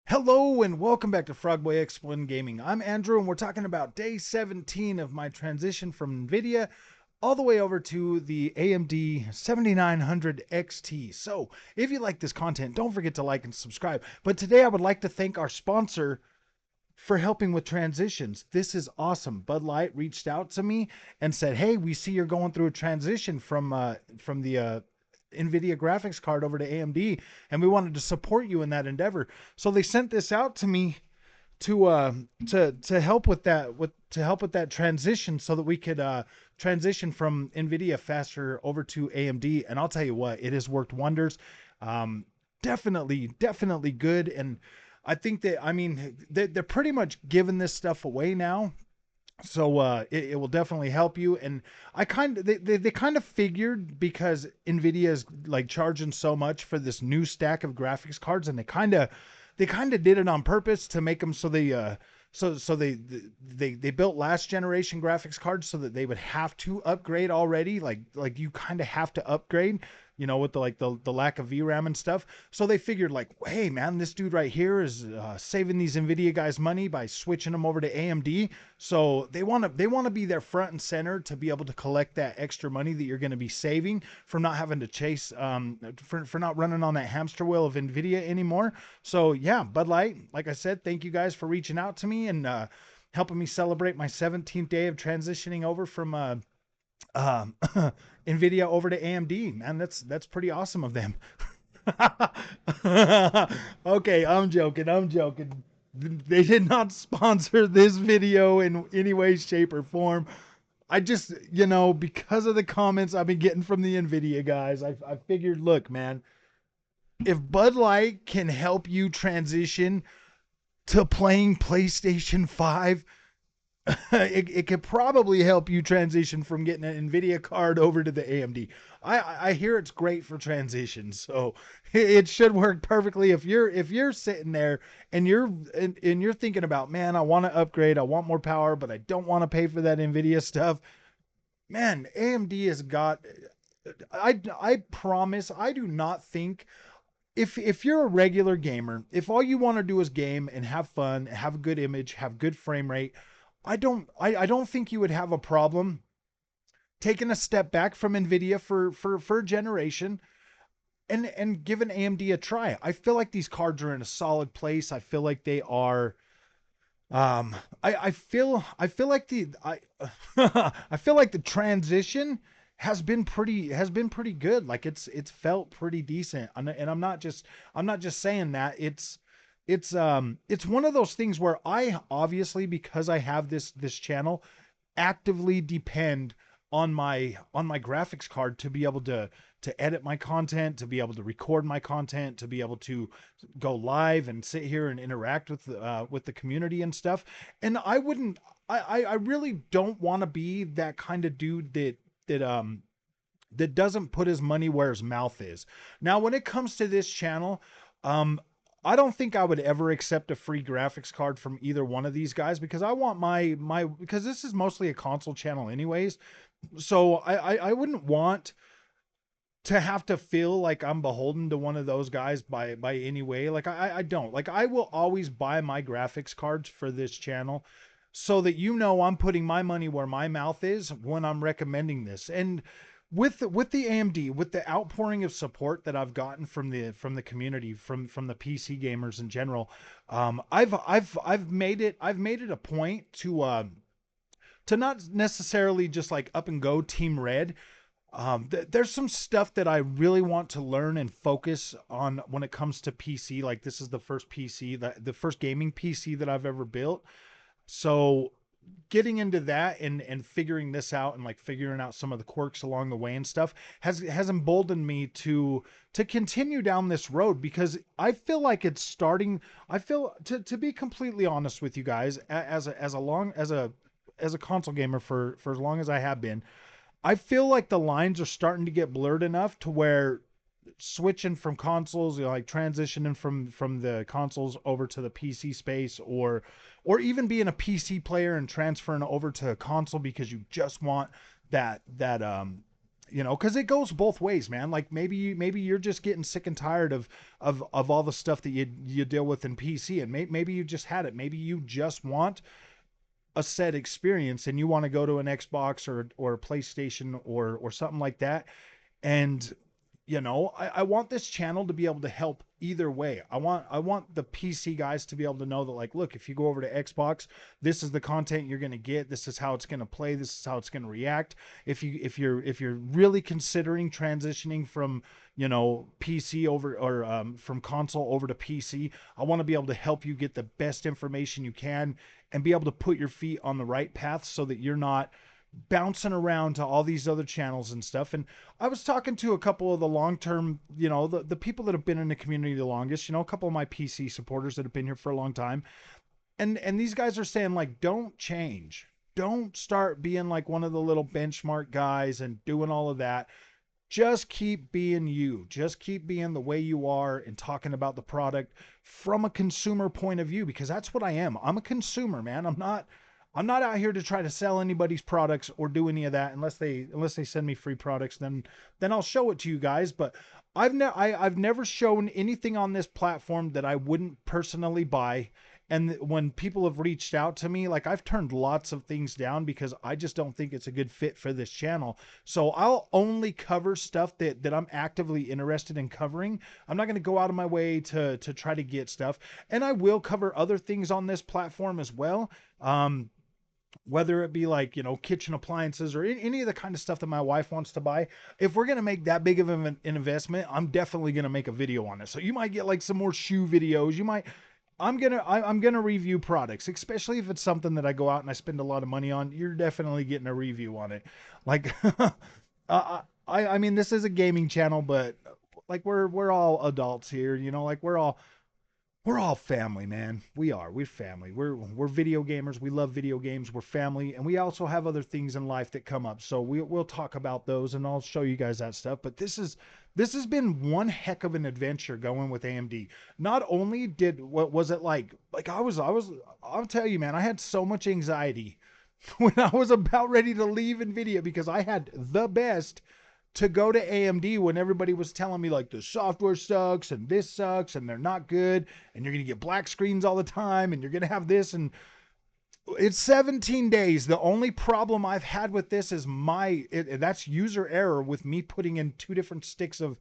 Hello and welcome back to Frogboy Explain Gaming. I'm Andrew and we're talking about day 17 of my transition from Nvidia all the way over to the AMD 7900 XT. So if you like this content, don't forget to like and subscribe. But today I would like to thank our sponsor for helping with transitions. This is awesome. Bud Light reached out to me and said, "Hey, we see you're going through a transition from the Nvidia graphics card over to AMD, and we wanted to support you in that endeavor." So they sent this out to me to help with that transition, so that we could transition from Nvidia faster over to AMD. And I'll tell you what, it has worked wonders. Um, definitely good. And I think that, I mean, they're pretty much giving this stuff away now. So it will definitely help you. And they kind of figured, because Nvidia is like charging so much for this new stack of graphics cards, and they kind of did it on purpose to make them so they built last generation graphics cards so that they would have to upgrade already. Like you kind of have to upgrade, with the lack of VRAM and stuff. So they figured, like, hey man, this dude right here is saving these Nvidia guys money by switching them over to AMD. So they want to be there front and center to be able to collect that extra money that you're going to be saving from not having to chase, for not running on that hamster wheel of Nvidia anymore. So yeah, Bud Light, like I said, thank you guys for reaching out to me and helping me celebrate my 17th day of transitioning over from um, Nvidia over to AMD. Man, that's pretty awesome of them. Okay, I'm joking. I'm joking. They did not sponsor this video in any way, shape, or form. I just, because of the comments I've been getting from the Nvidia guys, I figured, look, man, if Bud Light can help you transition to playing PlayStation 5, it could probably help you transition from getting an Nvidia card over to the AMD. I hear it's great for transitions, so it should work perfectly. If you're sitting there and you're thinking about, man, I want to upgrade, I want more power, but I don't want to pay for that Nvidia stuff. Man, AMD has got. I promise, I do not think, if you're a regular gamer, if all you want to do is game and have fun, have a good image, have good frame rate, I don't think you would have a problem taking a step back from Nvidia for a generation and giving AMD a try. I feel like these cards are in a solid place. I feel like they are. um I feel like I feel like the transition has been pretty good. Like it's felt pretty decent. And I'm not just saying that. It's one of those things where I obviously, because I have this channel, actively depend on my graphics card to be able to edit my content, to be able to record my content, to be able to go live and sit here and interact with the community and stuff. And I wouldn't I really don't want to be that kind of dude that doesn't put his money where his mouth is. Now, when it comes to this channel, um, I don't think I would ever accept a free graphics card from either one of these guys, because I want my because this is mostly a console channel anyways. So I wouldn't want to have to feel like I'm beholden to one of those guys by any way. Like I don't. Like, I will always buy my graphics cards for this channel so that, I'm putting my money where my mouth is when I'm recommending this. And with the AMD, with the outpouring of support that I've gotten from the community, from the PC gamers in general, I've made it a point to not necessarily just like up and go Team Red. There's some stuff that I really want to learn and focus on when it comes to PC. Like, this is the first PC, the first gaming PC that I've ever built. So getting into that and figuring this out, and like figuring out some of the quirks along the way and stuff, has emboldened me to continue down this road, because I feel like it's starting. I feel, to be completely honest with you guys, as a console gamer for as long as I have been, I feel like the lines are starting to get blurred enough to where switching from consoles, like transitioning from the consoles over to the PC space, or even being a PC player and transferring over to a console because you just want that You know, because it goes both ways, man. Like maybe you're just getting sick and tired of all the stuff that you deal with in PC, and maybe you just had it. Maybe you just want a set experience and you want to go to an Xbox or a PlayStation or something like that. And you know, I want this channel to be able to help either way. I want the PC guys to be able to know that, like, look, if you go over to Xbox, this is the content you're gonna get, this is how it's gonna play, this is how it's gonna react. If you're really considering transitioning from, you know, PC over or from console over to PC, I want to be able to help you get the best information you can and be able to put your feet on the right path so that you're not bouncing around to all these other channels and stuff. And I was talking to a couple of the long-term, you know, the people that have been in the community the longest, you know, a couple of my PC supporters that have been here for a long time. And these guys are saying, like, don't change. Don't start being like one of the little benchmark guys and doing all of that. Just keep being you. Just keep being the way you are and talking about the product from a consumer point of view, because that's what I am. I'm a consumer, man. I'm not out here to try to sell anybody's products or do any of that unless they send me free products, then I'll show it to you guys. But I've never shown anything on this platform that I wouldn't personally buy. And when people have reached out to me, like, I've turned lots of things down because I just don't think it's a good fit for this channel. So I'll only cover stuff that I'm actively interested in covering. I'm not going to go out of my way to try to get stuff. And I will cover other things on this platform as well. Whether it be like, you know, kitchen appliances or any of the kind of stuff that my wife wants to buy. If we're going to make that big of an investment, I'm definitely going to make a video on it. So you might get like some more shoe videos. I'm gonna review products, especially if it's something that I go out and I spend a lot of money on. You're definitely getting a review on it. Like, I mean, this is a gaming channel, but like we're all adults here, you know, like we're all family, man. We're family. We're video gamers. We love video games. We're family, and we also have other things in life that come up. So we'll talk about those, and I'll show you guys that stuff. But this has been one heck of an adventure going with AMD. Not only did what was it like I'll tell you, man, I had so much anxiety when I was about ready to leave Nvidia because I had the best to go to AMD when everybody was telling me like the software sucks and this sucks and they're not good and you're going to get black screens all the time and you're going to have this. And it's 17 days. The only problem I've had with this is that's user error with me putting in two different sticks of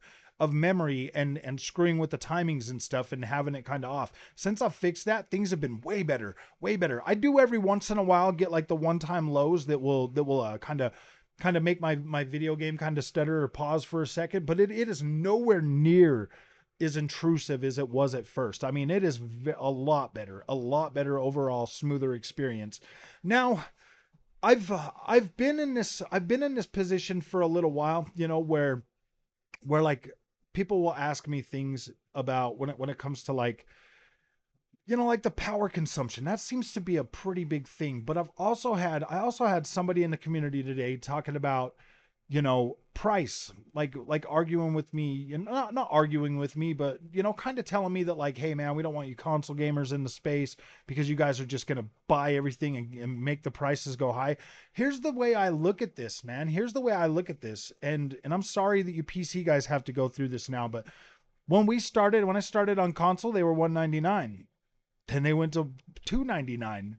memory and screwing with the timings and stuff and having it kind of off. Since I've fixed that, things have been way better, way better. I do every once in a while get like the one-time lows that will kind of make my video game kind of stutter or pause for a second, but it is nowhere near as intrusive as it was at first. I mean, it is a lot better overall, smoother experience. Now, I've been in this position for a little while, you know, where like people will ask me things about when it comes to like, you know, like the power consumption. That seems to be a pretty big thing. But I also had somebody in the community today talking about, you know, price, like arguing with me, and not arguing with me, but you know, kind of telling me that like, hey man, we don't want you console gamers in the space because you guys are just gonna buy everything and make the prices go high. Here's the way I look at this, man. Here's the way I look at this, and I'm sorry that you PC guys have to go through this now, but when I started on console, they were 199. Then they went to 299.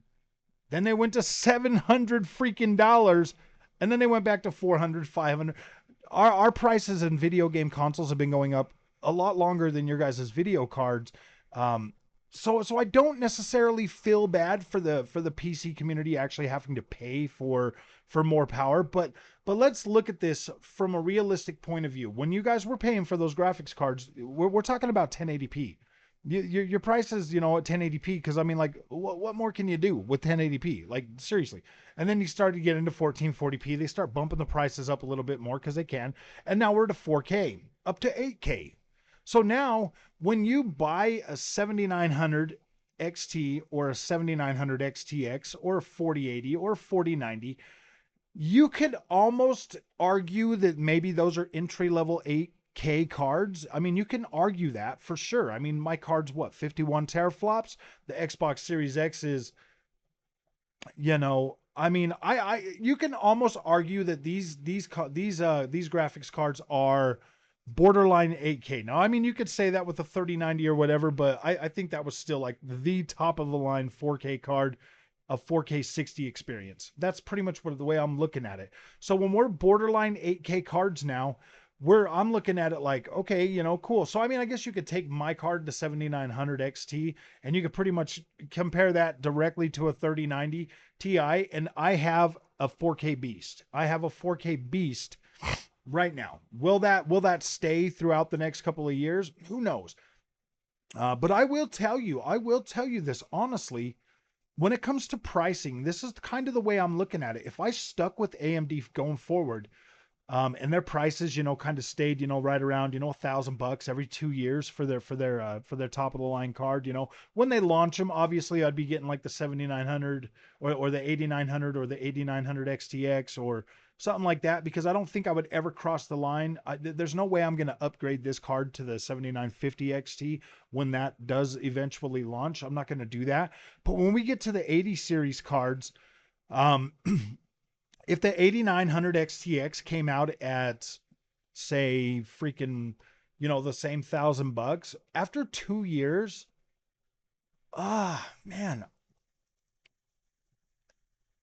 Then they went to 700 freaking dollars. And then they went back to 400, 500. Our prices in video game consoles have been going up a lot longer than your guys' video cards. So I don't necessarily feel bad for the PC community actually having to pay for more power, but let's look at this from a realistic point of view. When you guys were paying for those graphics cards, we're talking about 1080p. Your price is, you know, at 1080p, because I mean, like, what more can you do with 1080p? Like, seriously. And then you start to get into 1440p. They start bumping the prices up a little bit more because they can. And now we're to 4K, up to 8K. So now, when you buy a 7900 XT or a 7900 XTX or a 4080 or a 4090, you could almost argue that maybe those are entry level 8K cards. I mean, you can argue that for sure. I mean, my card's what, 51 teraflops? The Xbox Series X is, you know, I mean, you can almost argue that these graphics cards are borderline 8K. Now, I mean, you could say that with a 3090 or whatever, but I think that was still like the top of the line 4K card, a 4K 60 experience. That's pretty much what the way I'm looking at it. So when we're borderline 8K cards now, I'm looking at it like, okay, cool. So I mean, I guess you could take my card, the 7900 XT, and you could pretty much compare that directly to a 3090 Ti, and I have a 4K beast. I have a 4K beast right now. Will that stay throughout the next couple of years? Who knows? But I will tell you this honestly. When it comes to pricing, this is kind of the way I'm looking at it. If I stuck with AMD going forward, and their prices, kind of stayed, right around, $1,000 every 2 years for their top of the line card. When they launch them, obviously I'd be getting like the 7900 or the 8900 or the 8900 XTX or something like that, because I don't think I would ever cross the line. There's no way I'm going to upgrade this card to the 7950 XT when that does eventually launch. I'm not going to do that. But when we get to the 80 series cards, um, if the 8900 XTX came out at, say, freaking, the same $1,000 after 2 years, man,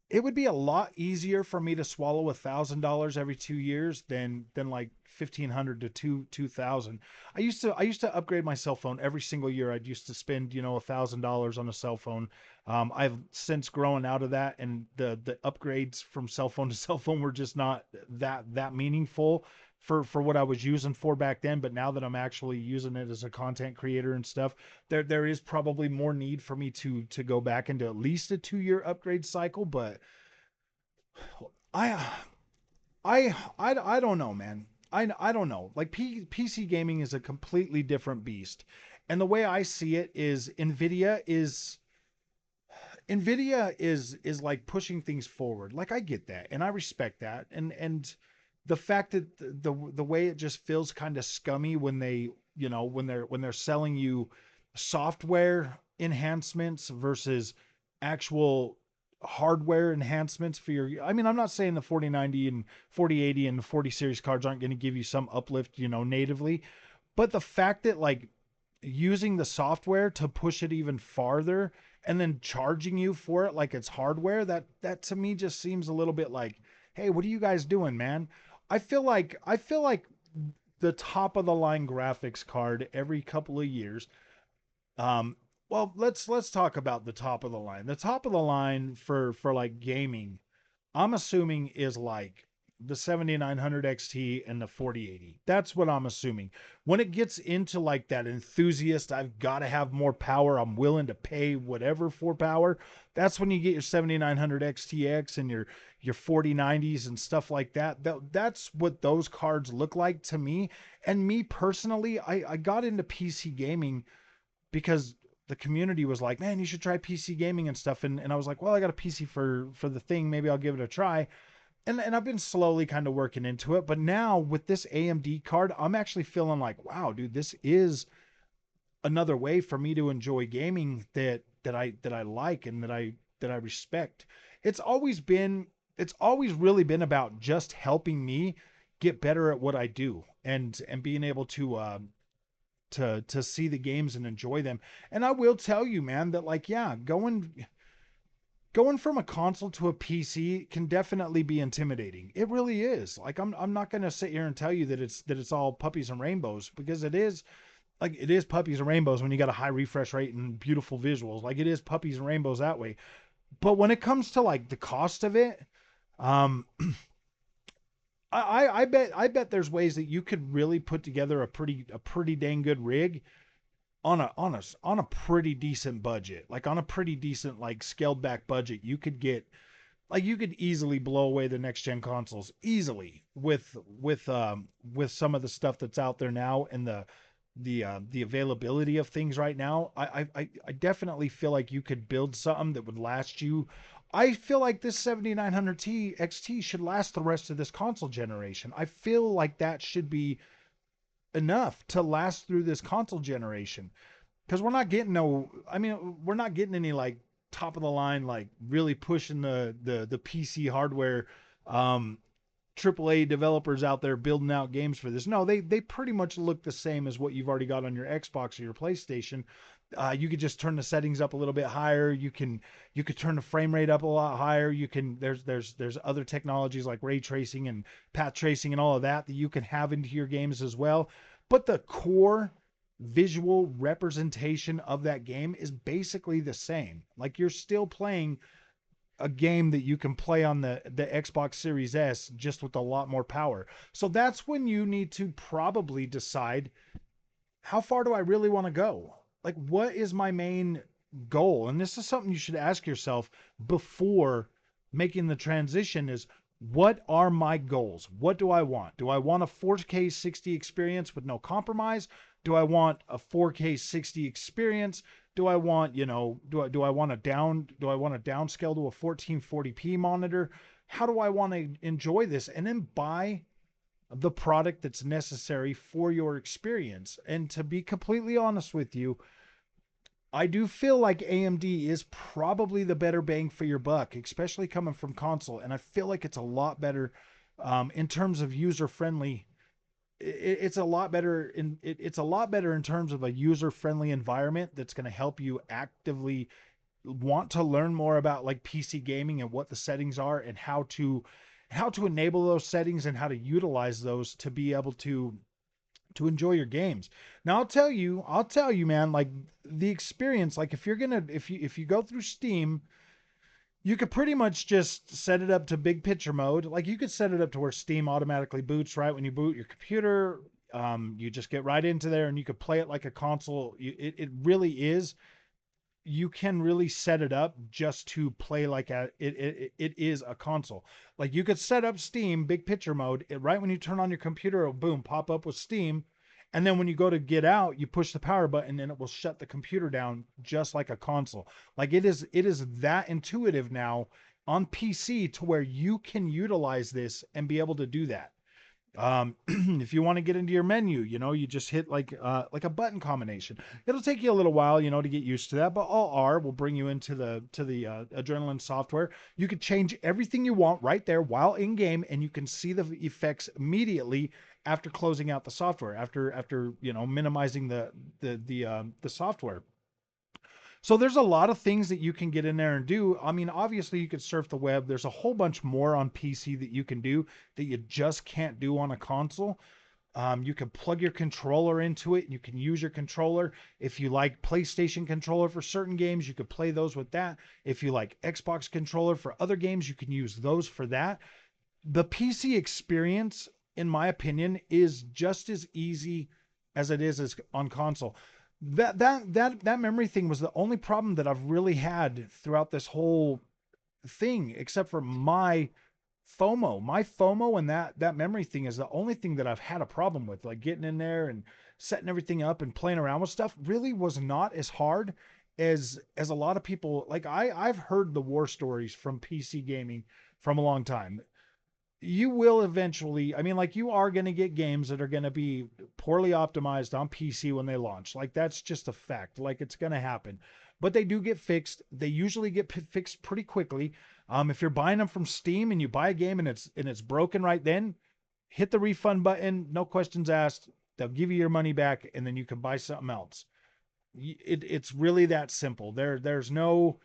it would be a lot easier for me to swallow $1,000 every 2 years than like 1,500 to 2,000. I used to upgrade my cell phone every single year. I'd used to spend $1,000 on a cell phone. I've since grown out of that, and the upgrades from cell phone to cell phone were just not that meaningful for what I was using for back then. But now that I'm actually using it as a content creator and stuff, there is probably more need for me to go back into at least a 2 year upgrade cycle. But I I don't know, man. I don't know. Like PC gaming is a completely different beast. And the way I see it is Nvidia is like pushing things forward. Like I get that and I respect that. And the fact that the way it just feels kind of scummy when when they're selling you software enhancements versus actual hardware enhancements for your. I mean, I'm not saying the 4090 and 4080 and 40 series cards aren't going to give you some uplift, natively, but the fact that like using the software to push it even farther and then charging you for it like it's hardware, that to me just seems a little bit like, hey, what are you guys doing, man? I feel like the top of the line graphics card every couple of years. um well, let's talk about the top of the line. The top of the line for like gaming, I'm assuming is like the 7900 XT and the 4080. That's what I'm assuming. When it gets into like that enthusiast, I've got to have more power, I'm willing to pay whatever for power. That's when you get your 7900 XTX and your 4090s and stuff like that. That's what those cards look like to me. And me personally, I got into PC gaming because the community was like, man, you should try PC gaming and stuff. And I was like, well, I got a PC for the thing. Maybe I'll give it a try. And I've been slowly kind of working into it. But now with this AMD card, I'm actually feeling like, wow, dude, this is another way for me to enjoy gaming that I like and that I respect. It's always been it's always really been about just helping me get better at what I do and being able to see the games and enjoy them. And I will tell you, man, that like, yeah, going from a console to a PC can definitely be intimidating. It really is. Like I'm not going to sit here and tell you that it's all puppies and rainbows, because it is puppies and rainbows when you got a high refresh rate and beautiful visuals. Like it is puppies and rainbows that way. But when it comes to like the cost of it, um I bet there's ways that you could really put together a pretty dang good rig on a pretty decent budget. Like on a pretty decent, like scaled back budget, you could easily blow away the next gen consoles easily with some of the stuff that's out there now, and the availability of things right now. I definitely feel like you could build something that would last you. I feel like this 7900T XT should last the rest of this console generation. I feel like that should be enough to last through this console generation, because we're not getting no. I mean, we're not getting any like top of the line, like really pushing the PC hardware, um, AAA developers out there building out games for this. No, they pretty much look the same as what you've already got on your Xbox or your PlayStation. You could just turn the settings up a little bit higher. You could turn the frame rate up a lot higher. You can there's other technologies like ray tracing and path tracing and all of that that you can have into your games as well. But the core visual representation of that game is basically the same. Like you're still playing a game that you can play on the Xbox Series S just with a lot more power. So that's when you need to probably decide, how far do I really want to go? Like, what is my main goal? And this is something you should ask yourself before making the transition is, what are my goals? What do I want? Do I want a 4K 60 experience with no compromise? Do I want a 4K 60 experience? Do I want, do I want to downscale to a 1440p monitor? How do I want to enjoy this? And then buy the product that's necessary for your experience. And to be completely honest with you, I do feel like AMD is probably the better bang for your buck, especially coming from console. And I feel like it's a lot better in terms of user friendly. It's a lot better it's a lot better in terms of a user friendly environment that's going to help you actively want to learn more about like PC gaming and what the settings are and how to enable those settings and how to utilize those to be able to enjoy your games. Now I'll tell you, man, like the experience, like if you go through Steam, you could pretty much just set it up to big picture mode. Like you could set it up to where Steam automatically boots right when you boot your computer. You just get right into there and you could play it like a console. It really is, you can really set it up just to play like it is a console. Like you could set up Steam big picture mode. Right when you turn on your computer, it'll boom pop up with Steam, and then when you go to get out, you push the power button and it will shut the computer down just like a console. Like it is that intuitive now on PC to where you can utilize this and be able to do that. If you want to get into your menu, you just hit like a button combination. It'll take you a little while, to get used to that, but all R will bring you into the Adrenaline software. You can change everything you want right there while in game, and you can see the effects immediately after closing out the software, after minimizing the software. So there's a lot of things that you can get in there and do. I mean, obviously you could surf the web. There's a whole bunch more on PC that you can do that you just can't do on a console. You can plug your controller into it. You can use your controller. If you like PlayStation controller for certain games, you could play those with that. If you like Xbox controller for other games, you can use those for that. The PC experience, in my opinion, is just as easy as it is as on console. That memory thing was the only problem that I've really had throughout this whole thing, except for my FOMO. My FOMO and that memory thing is the only thing that I've had a problem with. Like getting in there and setting everything up and playing around with stuff really was not as hard as a lot of people. Like I've heard the war stories from PC gaming from a long time. You will eventually, I mean, like you are going to get games that are going to be poorly optimized on PC when they launch. Like that's just a fact. Like it's going to happen, but they do get fixed. They usually get fixed pretty quickly. If you're buying them from Steam and you buy a game and it's broken right then, hit the refund button. No questions asked. They'll give you your money back and then you can buy something else. It's really that simple. There's no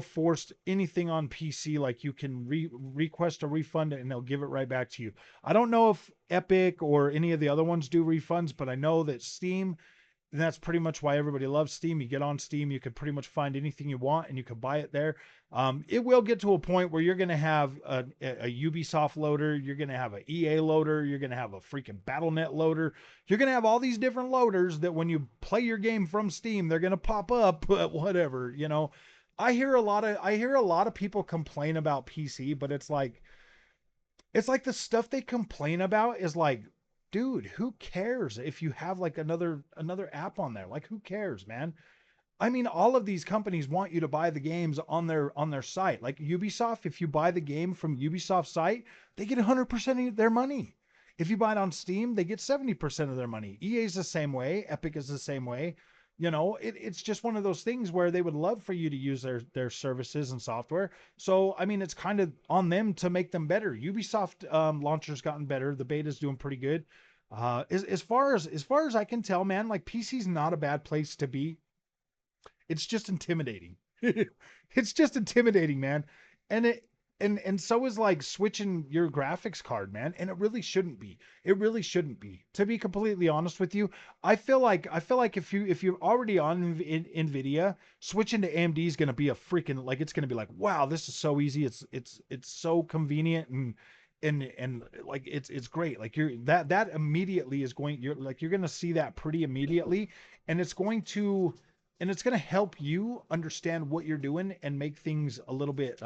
forced anything on PC. Like you can request a refund and they'll give it right back to you. I don't know if Epic or any of the other ones do refunds, but I know that Steam, and that's pretty much why everybody loves Steam. You get on Steam, you can pretty much find anything you want and you can buy it there. It will get to a point where you're going to have a Ubisoft loader, you're going to have an EA loader, you're going to have a freaking Battle.net loader. You're going to have all these different loaders that when you play your game from Steam, they're going to pop up, but whatever. I hear a lot of people complain about PC, but it's like the stuff they complain about is like, dude, who cares if you have like another app on there? Like who cares, man? I mean, all of these companies want you to buy the games on their site. Like Ubisoft, if you buy the game from Ubisoft's site, they get 100% of their money. If you buy it on Steam, they get 70% of their money. EA is the same way, Epic is the same way. It's just one of those things where they would love for you to use their services and software. So I mean, it's kind of on them to make them better. Ubisoft launcher's gotten better. The beta's doing pretty good. As far as I can tell, man, like PC's not a bad place to be. It's just intimidating. It's just intimidating, man. And it and so is like switching your graphics card, man. And it really shouldn't be. It really shouldn't be. To be completely honest with you, I feel like if you're already on Nvidia, switching to AMD is gonna be a freaking like it's gonna be like, wow, this is so easy. It's so convenient and like it's great. Like that immediately is going you're gonna see that pretty immediately, and it's going to help you understand what you're doing and make things a little bit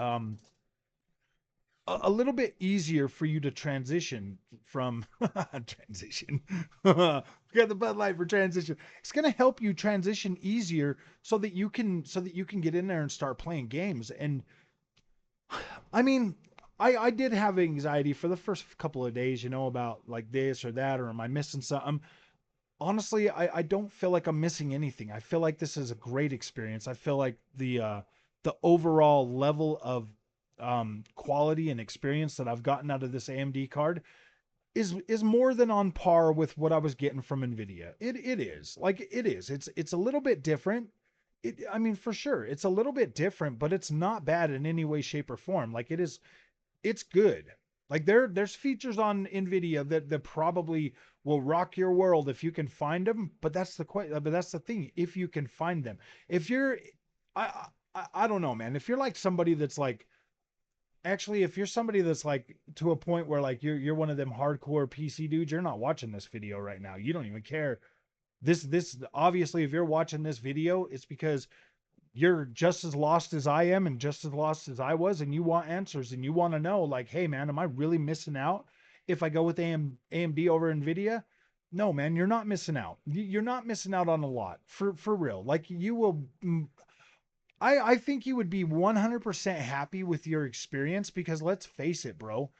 easier for you to transition from transition. We got the Bud Light for transition. It's going to help you transition easier so that you can get in there and start playing games. And I mean, I did have anxiety for the first couple of days, about like this or that, or am I missing something? Honestly, I don't feel like I'm missing anything. I feel like this is a great experience. I feel like the overall level of quality and experience that I've gotten out of this AMD card is more than on par with what I was getting from Nvidia. It is. Like it is. It's a little bit different. I mean, for sure, it's a little bit different, but it's not bad in any way, shape, or form. Like it's good. Like there's features on Nvidia that probably will rock your world if you can find them. But that's the thing. If you can find them, if you're, I don't know, man. If you're like somebody that's like, actually, if you're somebody that's like to a point where like you're one of them hardcore PC dudes, you're not watching this video right now. You don't even care. This obviously, if you're watching this video, it's because you're just as lost as I am and just as lost as I was, and you want answers and you want to know, like, hey, man, am I really missing out if I go with AMD over Nvidia? No, man, you're not missing out. You're not missing out on a lot for real. Like you will. I think you would be 100% happy with your experience because let's face it, bro.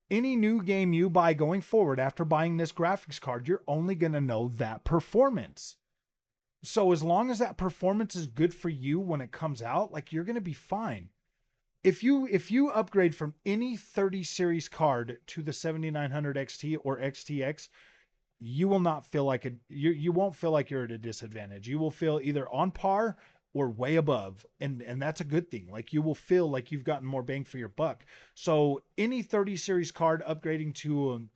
Any new game you buy going forward after buying this graphics card, you're only going to know that performance. So as long as that performance is good for you when it comes out, like you're going to be fine. If you upgrade from any 30 series card to the 7900 XT or XTX, you will not feel like you won't feel like you're at a disadvantage. You will feel either on par or way above, and that's a good thing. Like you will feel like you've gotten more bang for your buck. So any 30 series card upgrading to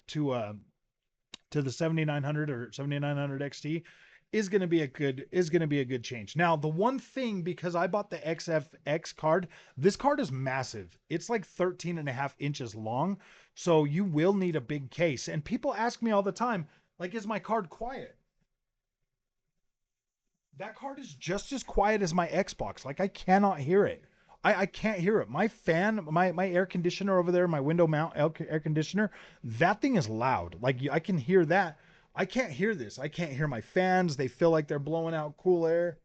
the 7900 or 7900 XT is going to be a good change. Now, the one thing, because I bought the XFX card, this card is massive. It's like 13 and a half inches long. So you will need a big case. And people ask me all the time, like, is my card quiet? That card is just as quiet as my Xbox. Like I cannot hear it. I can't hear it. My fan, my air conditioner over there, my window mount air conditioner, that thing is loud. Like I can hear that. I can't hear this. I can't hear my fans. They feel like they're blowing out cool air.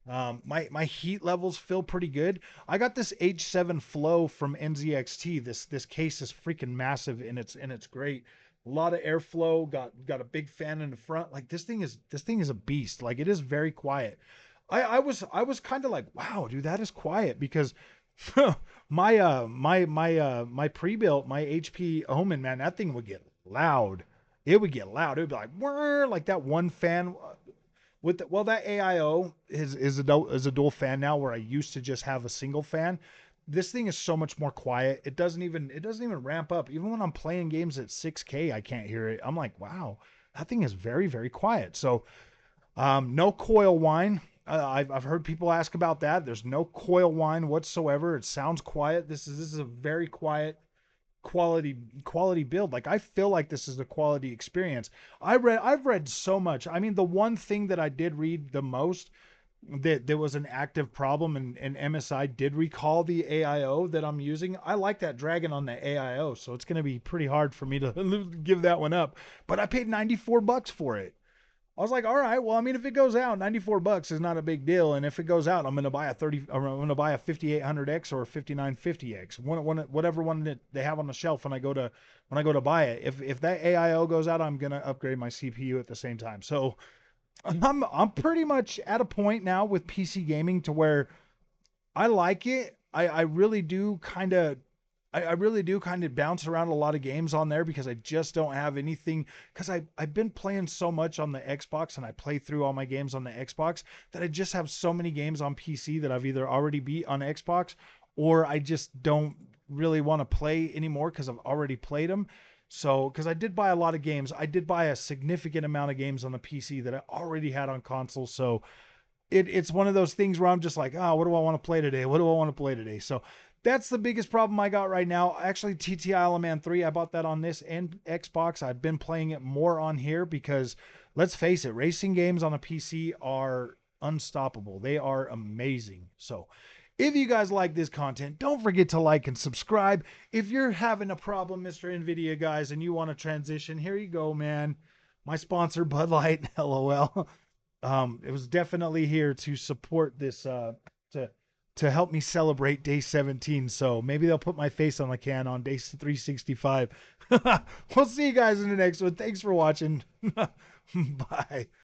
My heat levels feel pretty good. I got this H7 Flow from NZXT. This case is freaking massive and it's great. A lot of airflow. Got a big fan in the front. Like this thing is a beast. Like it is very quiet. I was kind of like, wow, dude, that is quiet because my pre-built my HP Omen, man, that thing would get loud. It would get loud. It would be like whir, like that one fan that AIO is a dual fan now where I used to just have a single fan. This thing is so much more quiet. It doesn't even ramp up. Even when I'm playing games at 6K, I can't hear it. I'm like, wow, that thing is very, very quiet. So no coil whine. I've heard people ask about that. There's no coil whine whatsoever. It sounds quiet. This is a very quiet quality build. Like I feel like this is a quality experience. I've read so much. I mean, the one thing that I did read the most, that there was an active problem, and MSI did recall the AIO that I'm using. I like that Dragon on the AIO, so it's going to be pretty hard for me to give that one up. But I paid $94 for it. I was like, all right, well, I mean, if it goes out, $94 is not a big deal. And if it goes out, I'm going to buy a 5800X or a 5950X, whatever one that they have on the shelf when I go to buy it. If that AIO goes out, I'm going to upgrade my CPU at the same time. So I'm pretty much at a point now with PC gaming to where I like it. I really do kind of I really do kind of bounce around a lot of games on there because I just don't have anything because I've been playing so much on the Xbox and I play through all my games on the Xbox that I just have so many games on PC that I've either already beat on Xbox or I just don't really want to play anymore because I've already played them. So, because I did buy a lot of games, I did buy a significant amount of games on the PC that I already had on console. So, it's one of those things where I'm just like, oh, what do I want to play today? What do I want to play today? So that's the biggest problem I got right now. Actually, TTI Isle of Man 3, I bought that on this and Xbox. I've been playing it more on here because let's face it, racing games on a PC are unstoppable. They are amazing. So if you guys like this content, don't forget to like and subscribe. If you're having a problem, Mr. Nvidia guys, and you want to transition, here you go, man. My sponsor, Bud Light, LOL. It was definitely here to support this to to help me celebrate day 17. So maybe they'll put my face on the can on day 365. We'll see you guys in the next one. Thanks for watching. Bye.